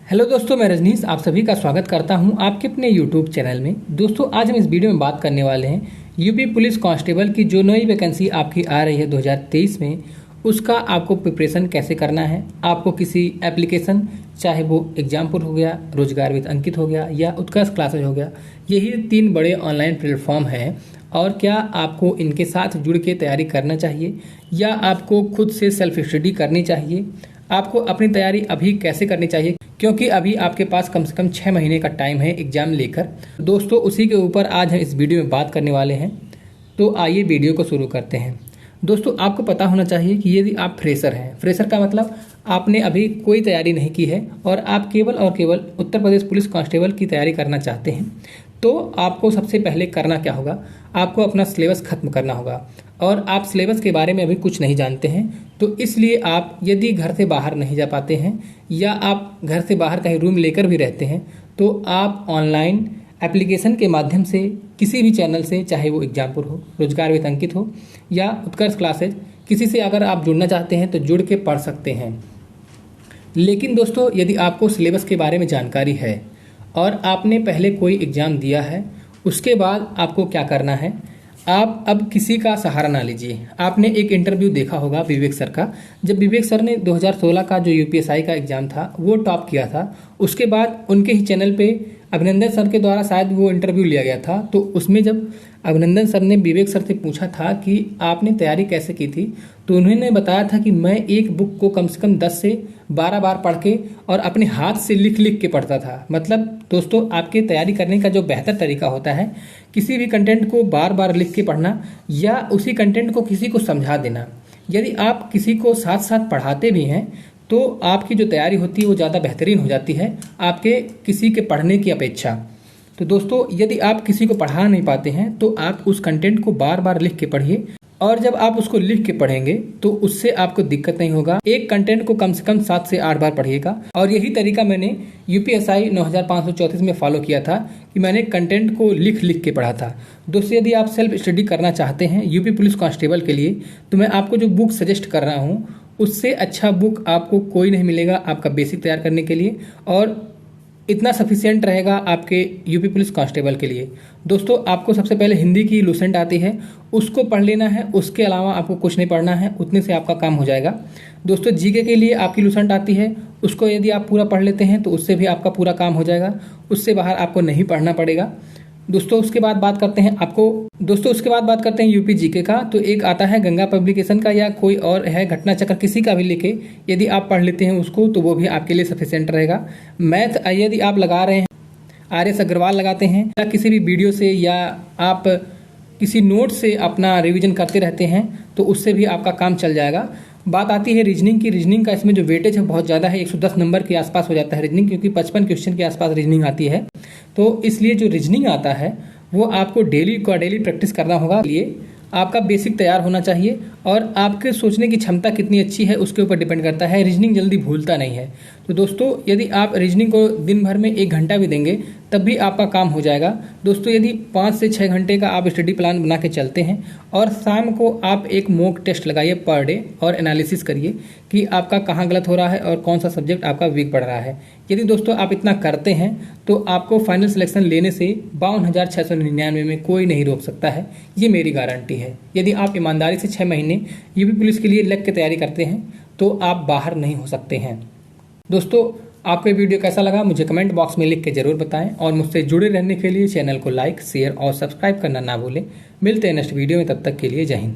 Hello दोस्तों, मैं रजनीश आप सभी का स्वागत करता हूं आपके अपने यूट्यूब चैनल में। दोस्तों, आज हम इस वीडियो में बात करने वाले हैं यूपी पुलिस कांस्टेबल की जो नई वैकेंसी आपकी आ रही है 2023 में, उसका आपको प्रिपरेशन कैसे करना है। आपको किसी एप्लीकेशन, चाहे वो एग्जामपुर हो गया, रोजगार विद अंकित हो गया या उत्कर्ष क्लासेज हो गया, यही 3 बड़े ऑनलाइन प्लेटफॉर्म हैं। और क्या आपको इनके साथ जुड़ के तैयारी करना चाहिए या आपको खुद से सेल्फ स्टडी करनी चाहिए। आपको अपनी तैयारी अभी कैसे करनी चाहिए, क्योंकि अभी आपके पास कम से कम 6 महीने का टाइम है एग्जाम लेकर। दोस्तों, उसी के ऊपर आज हम इस वीडियो में बात करने वाले हैं। तो आइए वीडियो को शुरू करते हैं। दोस्तों, आपको पता होना चाहिए कि यदि आप फ्रेशर हैं, फ्रेशर का मतलब आपने अभी कोई तैयारी नहीं की है और आप केवल और केवल उत्तर प्रदेश पुलिस कांस्टेबल की तैयारी करना चाहते हैं, तो आपको सबसे पहले करना क्या होगा, आपको अपना सिलेबस खत्म करना होगा। और आप सिलेबस के बारे में अभी कुछ नहीं जानते हैं, तो इसलिए आप यदि घर से बाहर नहीं जा पाते हैं या आप घर से बाहर कहीं रूम लेकर भी रहते हैं, तो आप ऑनलाइन एप्लीकेशन के माध्यम से किसी भी चैनल से, चाहे वो एग्जामपुर हो, रोजगार विद अंकित हो या उत्कर्ष क्लासेज, किसी से अगर आप जुड़ना चाहते हैं तो जुड़ के पढ़ सकते हैं। लेकिन दोस्तों, यदि आपको सिलेबस के बारे में जानकारी है और आपने पहले कोई एग्ज़ाम दिया है, उसके बाद आपको क्या करना है, आप अब किसी का सहारा ना लीजिए। आपने एक इंटरव्यू देखा होगा विवेक सर का, जब विवेक सर ने 2016 का जो यूपीएसआई का एग्ज़ाम था वो टॉप किया था। उसके बाद उनके ही चैनल पे अभिनंदन सर के द्वारा शायद वो इंटरव्यू लिया गया था। तो उसमें जब अभिनंदन सर ने विवेक सर से पूछा था कि आपने तैयारी कैसे की थी, तो उन्होंने बताया था कि मैं एक बुक को कम से कम 10 से 12 बार पढ़ के और अपने हाथ से लिख लिख के पढ़ता था। मतलब दोस्तों, आपके तैयारी करने का जो बेहतर तरीका होता है, किसी भी कंटेंट को बार बार लिख के पढ़ना या उसी कंटेंट को किसी को समझा देना। यदि आप किसी को साथ साथ पढ़ाते भी हैं तो आपकी जो तैयारी होती है वो ज़्यादा बेहतरीन हो जाती है आपके किसी के पढ़ने की अपेक्षा। तो दोस्तों, यदि आप किसी को पढ़ा नहीं पाते हैं तो आप उस कंटेंट को बार बार लिख के पढ़िए, और जब आप उसको लिख के पढ़ेंगे तो उससे आपको दिक्कत नहीं होगा। एक कंटेंट को कम से कम 7 से 8 बार पढ़िएगा। और यही तरीका मैंने यूपीएसआई 9534 में फॉलो किया था कि मैंने कंटेंट को लिख लिख के पढ़ा था। दोस्तों, यदि आप सेल्फ स्टडी करना चाहते हैं यूपी पुलिस कांस्टेबल के लिए, तो मैं आपको जो बुक सजेस्ट कर रहा हूँ उससे अच्छा बुक आपको कोई नहीं मिलेगा आपका बेसिक तैयार करने के लिए, और इतना सफिशिएंट रहेगा आपके यूपी पुलिस कांस्टेबल के लिए। दोस्तों, आपको सबसे पहले हिंदी की लूसेंट आती है, उसको पढ़ लेना है। उसके अलावा आपको कुछ नहीं पढ़ना है, उतने से आपका काम हो जाएगा। दोस्तों, जीके के लिए आपकी लूसेंट आती है, उसको यदि आप पूरा पढ़ लेते हैं तो उससे भी आपका पूरा काम हो जाएगा, उससे बाहर आपको नहीं पढ़ना पड़ेगा। दोस्तों, उसके बाद बात करते हैं यूपी जीके का। तो एक आता है गंगा पब्लिकेशन का, या कोई और है घटना चक्र, किसी का भी लिखे, यदि आप पढ़ लेते हैं उसको तो वो भी आपके लिए सफिशिएंट रहेगा। मैथ यदि आप लगा रहे हैं, आर.एस. अग्रवाल लगाते हैं, या किसी भी वीडियो से या आप किसी नोट से अपना रिवीजन करते रहते हैं तो उससे भी आपका काम चल जाएगा। बात आती है रीजनिंग की। रीजनिंग का इसमें जो वेटेज है बहुत ज़्यादा है, 110 नंबर के आसपास हो जाता है रीजनिंग, क्योंकि 55 क्वेश्चन के आसपास रीजनिंग आती है। तो इसलिए जो रीजनिंग आता है वो आपको डेली प्रैक्टिस करना होगा। लिए आपका बेसिक तैयार होना चाहिए और आपके सोचने की क्षमता कितनी अच्छी है उसके ऊपर डिपेंड करता है। रीजनिंग जल्दी भूलता नहीं है। तो दोस्तों, यदि आप रीजनिंग को दिन भर में 1 घंटा भी देंगे तब भी आपका काम हो जाएगा। दोस्तों, यदि 5 से 6 घंटे का आप स्टडी प्लान बना के चलते हैं और शाम को आप एक मॉक टेस्ट लगाइए पर डे और एनालिसिस करिए कि आपका कहाँ गलत हो रहा है और कौन सा सब्जेक्ट आपका वीक पड़ रहा है। यदि दोस्तों आप इतना करते हैं तो आपको फाइनल सिलेक्शन लेने से 52,699 में कोई नहीं रोक सकता है, ये मेरी गारंटी है। यदि आप ईमानदारी से 6 महीने यूपी पुलिस के लिए लग के तैयारी करते हैं तो आप बाहर नहीं हो सकते हैं। दोस्तों, आपको ये वीडियो कैसा लगा मुझे कमेंट बॉक्स में लिख के जरूर बताएं, और मुझसे जुड़े रहने के लिए चैनल को लाइक, शेयर और सब्सक्राइब करना ना भूलें। मिलते हैं नेक्स्ट वीडियो में, तब तक के लिए जय हिंद।